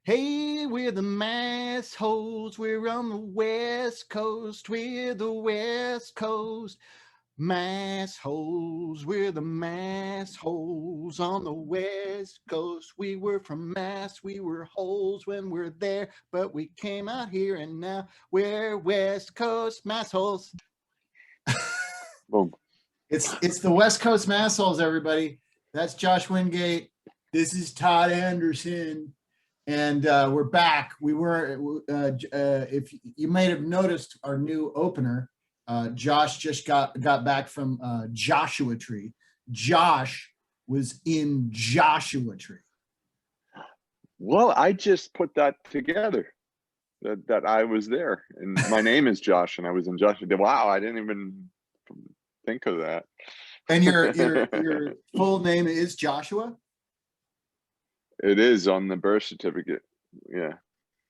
Hey, we're the Massholes. We're on the West Coast. We're the West Coast Massholes. We're the Massholes on the West Coast. We were from Mass. We were holes when we're there, but we came out here and now we're West Coast Massholes. Boom. It's the West Coast Massholes, everybody. That's Josh Wingate. This is Todd Anderson. And we're back. We were, if you might have noticed our new opener, Josh just got back from Joshua Tree. Josh was in Joshua Tree. Well, I just put that together, that I was there. And my name is Josh, and I was in Joshua. Wow, I didn't even think of that. And your full name is Joshua? It is on the birth certificate. Yeah.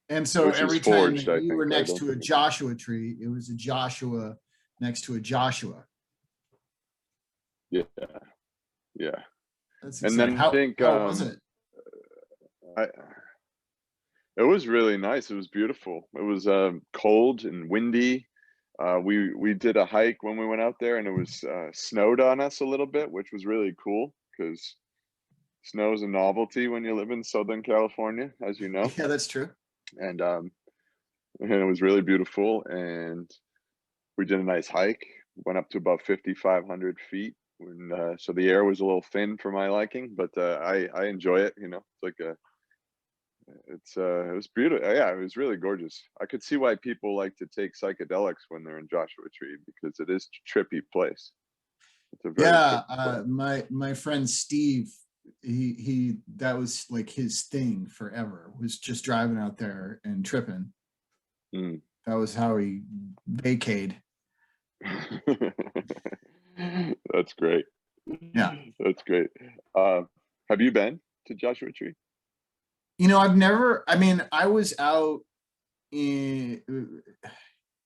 And so Which every is time forged, that I you think. were next to a Joshua tree, it was a Joshua next to a Joshua. Yeah. Yeah. That's and exciting. then I think how was it? It was really nice. It was beautiful. It was cold and windy. We did a hike when we went out there, and it was snowed on us a little bit, which was really cool because snow is a novelty when you live in Southern California, as you know. Yeah, that's true. And it was really beautiful. And we did a nice hike. Went up to about 5,500 feet. So the air was a little thin for my liking, but I enjoy it. You know, it's like it was beautiful. Yeah, it was really gorgeous. I could see why people like to take psychedelics when they're in Joshua Tree, because it is a trippy place. It's a very my friend Steve, he that was like his thing forever, was just driving out there and tripping. That was how he vacated. That's great. Yeah, that's great. Have you been to Joshua Tree? You know, I've never. I mean, I was out in.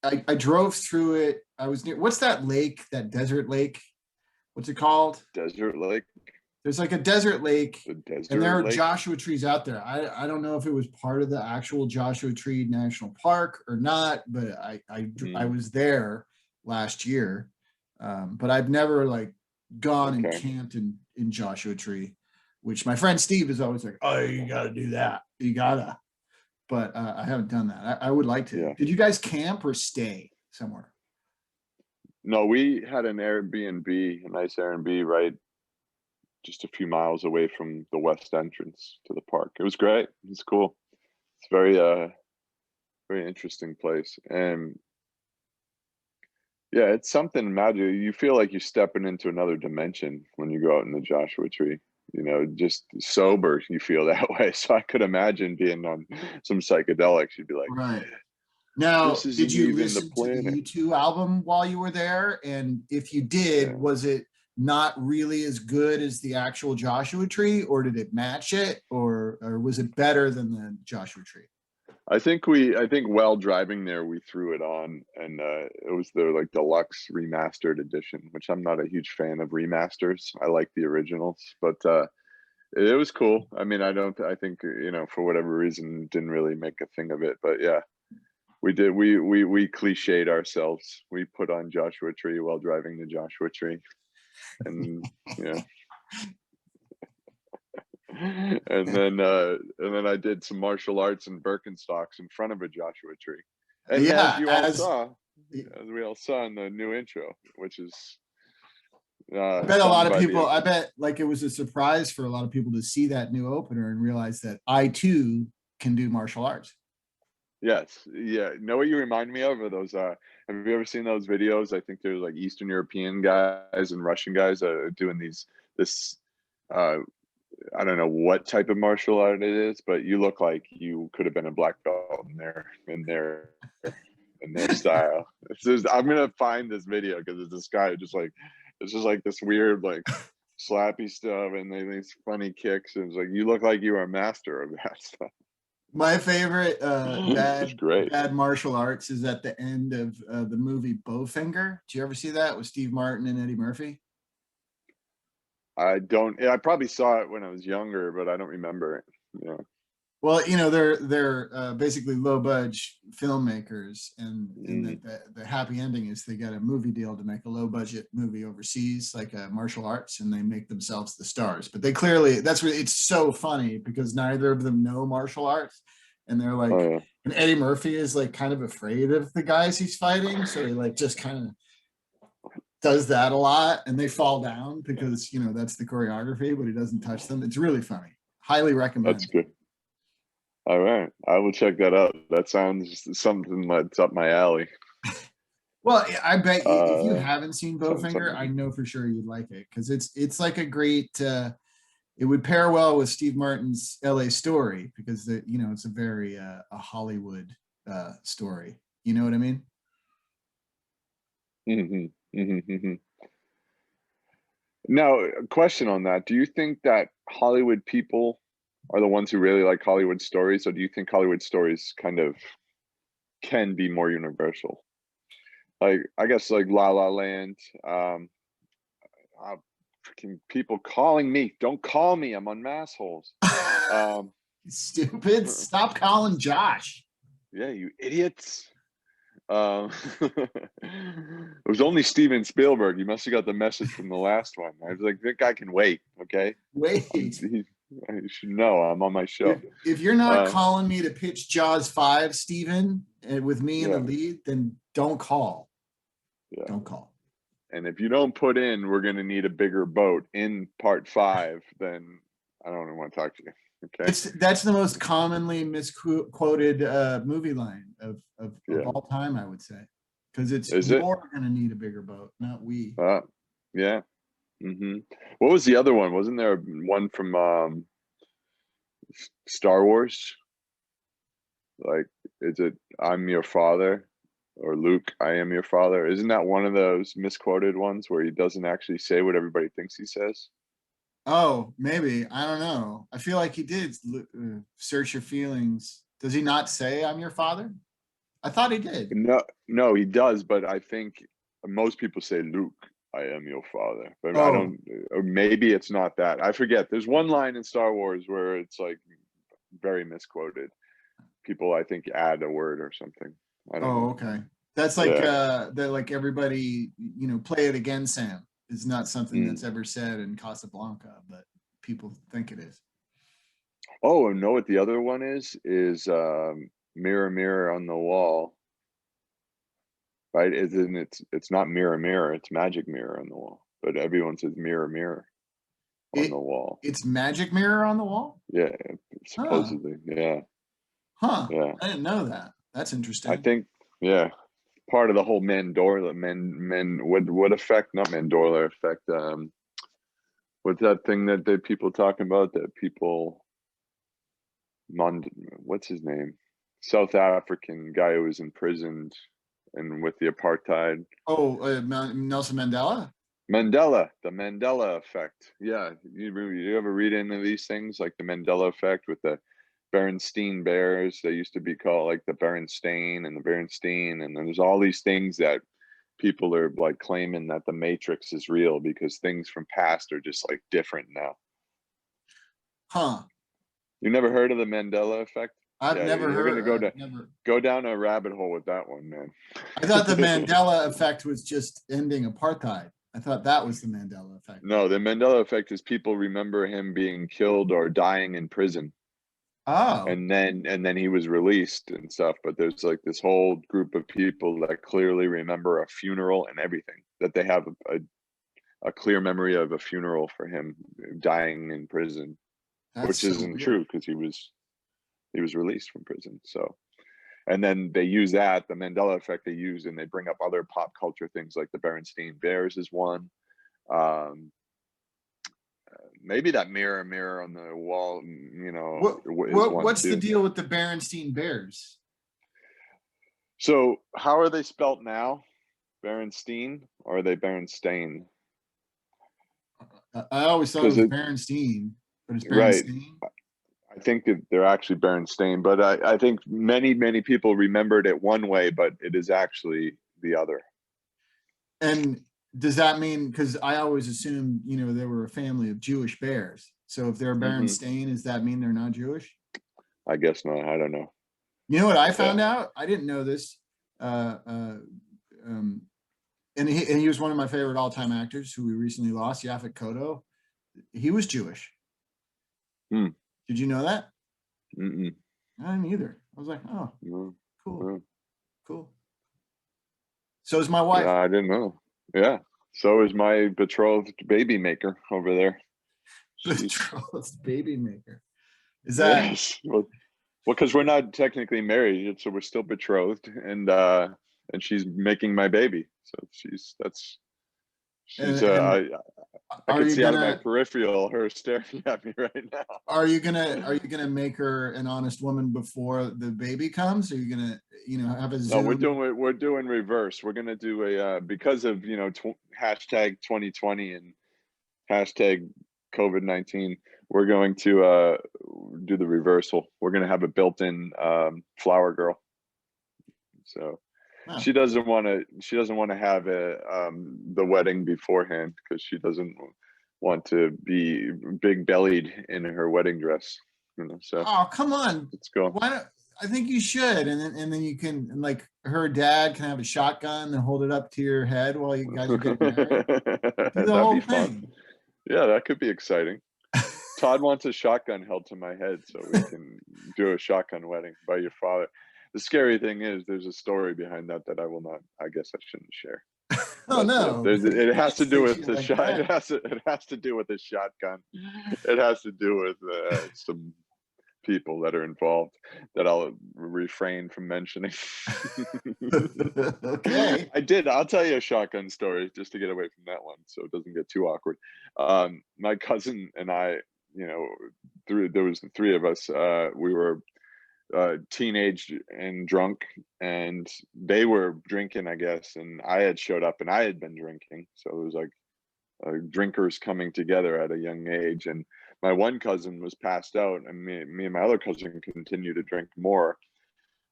I drove through it. I was near. What's that lake? That desert lake? What's it called? Desert Lake. There's like a desert lake, and there are Lake. Joshua trees out there. I don't know if it was part of the actual Joshua Tree National Park or not, but I was there last year, but I've never like gone and camped in Joshua Tree, which my friend Steve is always like, oh, you got to do that, you gotta. But I haven't done that. I would like to. Yeah. Did you guys camp or stay somewhere? No, we had an Airbnb, a nice Airbnb, right just a few miles away from the west entrance to the park. It was great. It's cool. It's very interesting place. And yeah, it's something magical. You feel like you're stepping into another dimension when you go out in the Joshua Tree. You know, just sober, you feel that way. So I could imagine being on some psychedelics. You'd be like, right. Now, did you listen to the U2 album while you were there? And if you did, was it not really as good as the actual Joshua Tree, or did it match it, or was it better than the Joshua Tree? I think while driving there, we threw it on, and it was the like deluxe remastered edition, which I'm not a huge fan of remasters. I like the originals, but it was cool. I mean, I think, you know, for whatever reason, didn't really make a thing of it, but yeah. We did. We cliched ourselves. We put on Joshua Tree while driving the Joshua Tree, and yeah. and then I did some martial arts and Birkenstocks in front of a Joshua Tree. And yeah, as we all saw in the new intro, which is I bet a lot of people. I bet like it was a surprise for a lot of people to see that new opener and realize that I too can do martial arts. Yes. Yeah. Know what you remind me of? Are those have you ever seen those videos? I think there's like Eastern European guys and Russian guys doing this I don't know what type of martial art it is, but you look like you could have been a black belt in their style. I'm gonna find this video because it's this guy just like it's just like this weird like slappy stuff and these funny kicks, and it's like you look like you are a master of that stuff. My favorite bad martial arts is at the end of the movie Bowfinger. Did you ever see that with Steve Martin and Eddie Murphy? I don't. I probably saw it when I was younger, but I don't remember it. Yeah. Well, they're basically low budget filmmakers, and the happy ending is they get a movie deal to make a low budget movie overseas, like a martial arts, and they make themselves the stars. But they clearly, that's what it's so funny, because neither of them know martial arts, and they're Oh like, yeah. and Eddie Murphy is like kind of afraid of the guys he's fighting, so he like just kind of does that a lot, and they fall down because that's the choreography, but he doesn't touch them. It's really funny. Highly That's recommend. good. All right, I will check that out. That sounds something that's up my alley. Well, I bet if you Uh, haven't seen Bowfinger, I something. know for sure you'd like it, because it's like a great. It would pair well with Steve Martin's L.A. Story, because it's a very a Hollywood story. You know what I mean? Hmm. Hmm. Now, a question on that. Do you think that Hollywood people are the ones who really like Hollywood stories, or do you think Hollywood stories kind of can be more universal? Like, I guess like La La Land, freaking people calling me. Don't call me. I'm on Massholes. Um, Stupid! Stop calling Josh. yeah, you idiots. It was only Steven Spielberg. You must have got the message from the last one. I was like, that guy can wait. Okay, Wait, you should know I'm on my show. if you're not Um, calling me to pitch Jaws 5, Steven, and with me in the yeah, lead, then don't call. yeah. Don't call. And if you don't put in, we're going to need a bigger boat in part 5, then I don't even want to talk to you. Okay. That's the most commonly misquoted movie line of Yeah. all time, I would say, because it's Is it? you're going to need a bigger boat, not we. Yeah. Hmm. What was the other one? Wasn't there one from Star Wars? Like, is it I'm your father, or Luke, I am your father? Isn't that one of those misquoted ones where he doesn't actually say what everybody thinks he says? Oh, maybe, I don't know. I feel like he did search your feelings. Does he not say I'm your father? I thought he did. No, no, he does, but I think most people say Luke, I am your father. But I Oh, don't, or maybe it's not that. I forget. There's one line in Star Wars where it's like very misquoted. People, I think, add a word or something. I don't oh, know. okay. That's like Yeah. that. Like everybody, play it again, Sam, is not something Mm. that's ever said in Casablanca, but people think it is. Oh, and know what the other one is? Is Mirror, Mirror on the Wall, right? Isn't it's not Mirror, Mirror, it's Magic Mirror on the Wall. But everyone says Mirror, Mirror on the It wall. it's magic mirror on the wall. Yeah, Oh, supposedly. Yeah, huh. yeah. I didn't know that. That's I interesting. think, yeah, part of the whole Mandorla, what effect, not Mandorla effect, what's that thing that people talking about, that people, Mond, what's his name? South African guy who was imprisoned and with the apartheid. Oh, Nelson Mandela. Mandela, the Mandela effect. Yeah, you ever read into these things like the Mandela effect with the Berenstein Bears? They used to be called like the Berenstain and the Berenstein, and then there's all these things that people are like claiming that the Matrix is real because things from past are just like different now. Huh. You never heard of the Mandela effect? I've Yeah, never you're gonna heard. go I've to never. go down a rabbit hole with that one, I thought the man. Mandela effect was just ending apartheid. I thought that was the Mandela effect. No, the Mandela effect is people remember him being killed or dying in prison, Oh, and then he was released and stuff. But there's like this whole group of people that clearly remember a funeral and everything, that they have a clear memory of a funeral for him dying in prison, that's which so isn't weird. true because he was released from prison. So, and then they use that, the Mandela effect, they use, and they bring up other pop culture things like the Berenstain Bears is one. Um, Maybe that mirror, mirror on the wall, What is what one what's the too. deal with the Berenstein Bears? So how are they spelt now? Berenstein, or are they Berenstain? I always thought it Because was it, Berenstein, but it's right, Berenstein. I think that they're actually Berenstain, but I think many people remembered it one way, but it is actually the other. And does that mean, because I always assumed, they were a family of Jewish bears. So if they're Hmm. Berenstain, does that mean they're not Jewish? I guess not. I don't know. You know what I found Yeah. out? I didn't know this. Uh, uh, um, and he was one of my favorite all-time actors who we recently lost, Yaphet Kotto. He was Jewish. Hmm. Did you know that? Mm-mm. I didn't either. I was like, oh, No. cool, No. cool. So is my wife. I didn't know. Yeah. So is my betrothed baby maker over there. She's Betrothed baby maker. Is that yes. Well, because we're not technically married, so we're still betrothed, and she's making my baby. So she's and I are could you see out of my gonna peripheral her staring at me right now. are you gonna make her an honest woman before the baby comes? Are you gonna have a No, Zoom? we're doing reverse. We're gonna do a because of hashtag 2020 and hashtag COVID-19. We're going to do the reversal. We're gonna have a built-in flower girl. So Huh. she doesn't want to have the wedding beforehand because she doesn't want to be big bellied in her wedding dress. So Oh, come on. let's go. Why don't I think you should, and then you can, and like her dad can have a shotgun and hold it up to your head while you guys are getting married. Do the That'd be whole fun. thing. Yeah, that could be exciting. Todd wants a shotgun held to my head so we can do a shotgun wedding by your father. The scary thing is there's a story behind that I will not, I guess I shouldn't share. Oh But no, you it has can't to do say with shit the like shot. that. It has to do with the shotgun. It has to do with some people that are involved that I'll refrain from mentioning. Okay. I'll tell you a shotgun story just to get away from that one so it doesn't get too awkward. My cousin and I, there was the three of us. We were teenage and drunk, and they were drinking, I guess, and I had showed up and I had been drinking. So it was like drinkers coming together at a young age. And my one cousin was passed out, and me and my other cousin continued to drink more.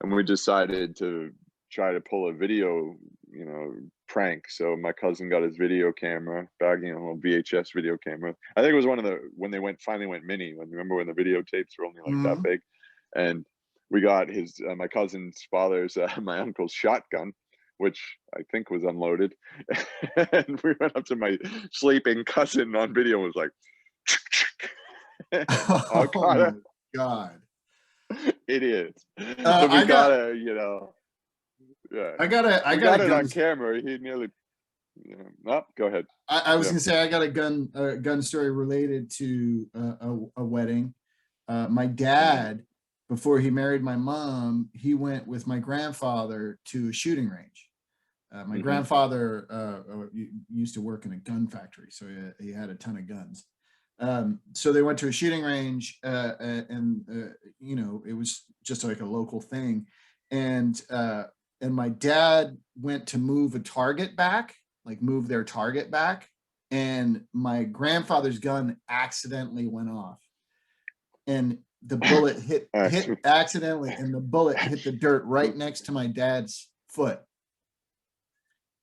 And we decided to try to pull a video, prank. So my cousin got his video camera back, a VHS video camera. I think it was one of the when they finally went mini. Remember when the videotapes were only like that Mhm. big, and we got his my cousin's father's my uncle's shotgun, which I think was unloaded, and we went up to my sleeping cousin on video and was like, "Oh Oh God, my God. idiots!" So we I got gotta, yeah, I we got a got it gun. on camera. He nearly, oh, go ahead. I was Yeah. gonna say I got a gun story related to a wedding. My Mm, dad, before he married my mom, he went with my grandfather to a shooting range. My mm-hmm. grandfather used to work in a gun factory, so he had a ton of guns. So they went to a shooting range, and it was just like a local thing, and my dad went to move a target back, like move their target back, and my grandfather's gun accidentally went off, and the bullet hit Actually, accidentally, and the bullet hit the dirt right next to my dad's foot.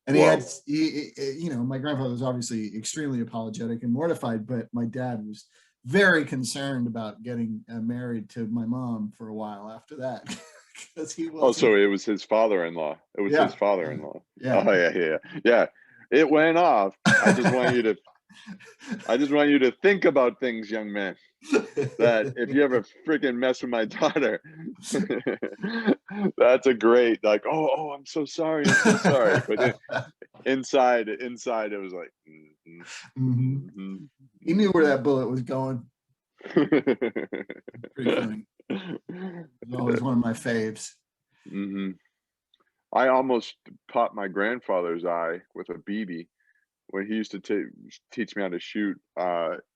And whoa. my grandfather was obviously extremely apologetic and mortified, but my dad was very concerned about getting married to my mom for a while after that because he Oh, so wasn't. it was his father-in-law. It was his Yeah, father-in-law. yeah. Oh yeah, yeah, yeah. It went off. I just want you to think about things, young man. That if you ever freaking mess with my daughter, that's a great like. Oh, I'm so sorry. I'm so sorry. But inside, it was like, Mhm. mhm, He knew where mhm. that bullet was going. Pretty funny. It was always one of my faves. Mhm. I almost popped my grandfather's eye with a BB when he used to teach me how to shoot.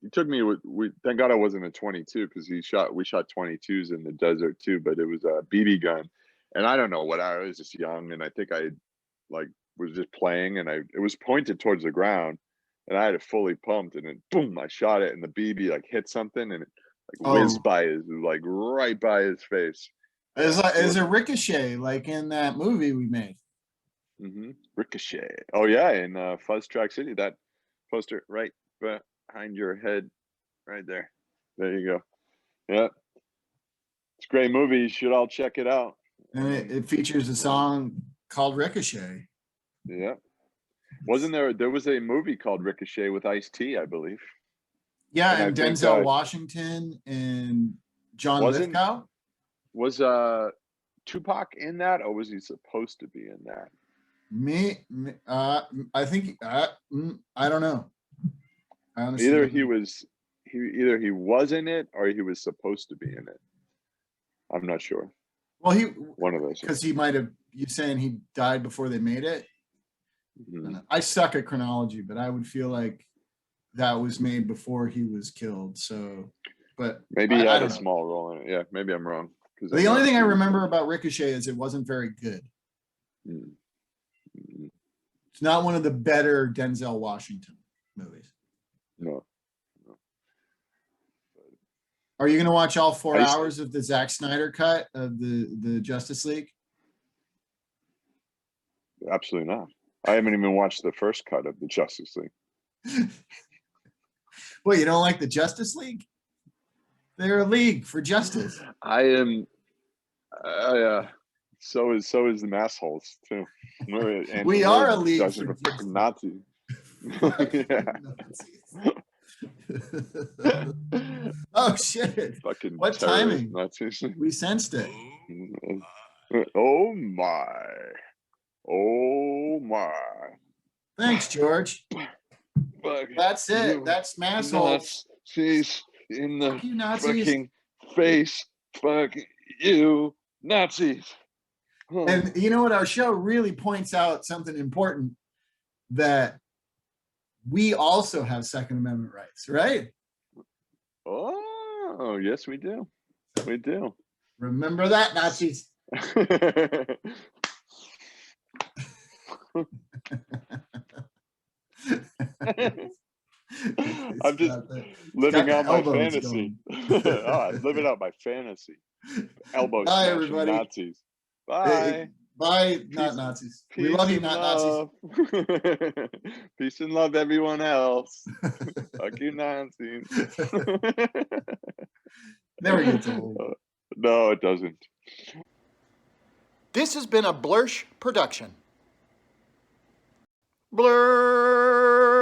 He took me with thank God I wasn't a 22 because we shot 22s in the desert too, but it was a BB gun. And I don't know what I was just young, and I think I like was just playing, and it was pointed towards the ground, and I had it fully pumped, and then boom, I shot it, and the BB like hit something, and it like whizzed Oh, by like right by his face. Yeah, it as a wasn't. ricochet, like in that movie we made. Ricochet. Oh yeah, in Fuzz Track City, that poster right behind your head, right there. There you go. Yeah, It's a great movie. You should all check it out. And it features a song called Ricochet. Yeah. Wasn't there was a movie called Ricochet with Ice-T, I believe. Yeah, And I and think, Denzel Washington and John wasn't Lithgow. was Tupac in that, or was he supposed to be in that? I think I don't know. I honestly Either don't he know. was in it or he was supposed to be in it. I'm not sure. Well, One of those. because he might have. You saying he died before they made it? Mhm. I suck at chronology, but I would feel like that was made before he was killed. So, but Maybe he I had don't a know. small role in it. Yeah, maybe I'm wrong. The only thing I remember about Ricochet is it wasn't very good. Mm-hmm. It's not one of the better Denzel Washington movies. No. Are you going to watch all 4 hours of the Zack Snyder cut of the Justice League? Absolutely not. I haven't even watched the first cut of the Justice League. Well, you don't like the Justice League? They're a league for justice. I am. So is the Massholes too. We are a league for Nazi. Oh shit! Fucking what timing? Nazis. We sensed it. Oh my! Oh my! Thanks, George. That's it. That's Massholes. Nazis in the you, Nazis. fucking face. Fuck you, Nazis. And you know what? Our show really points out something important, that we also have Second Amendment rights, right? Oh, yes, we do. We do. Remember that, Nazis. I'm just living out my fantasy. I'm living out my fantasy. Elbow smashing everybody. Nazis. Bye. Bye, not Nazis. We love you, not Nazis. Peace and love, everyone else. Fuck you, Nazis. Never gets old. No, it doesn't. This has been a Blursh production. Blur.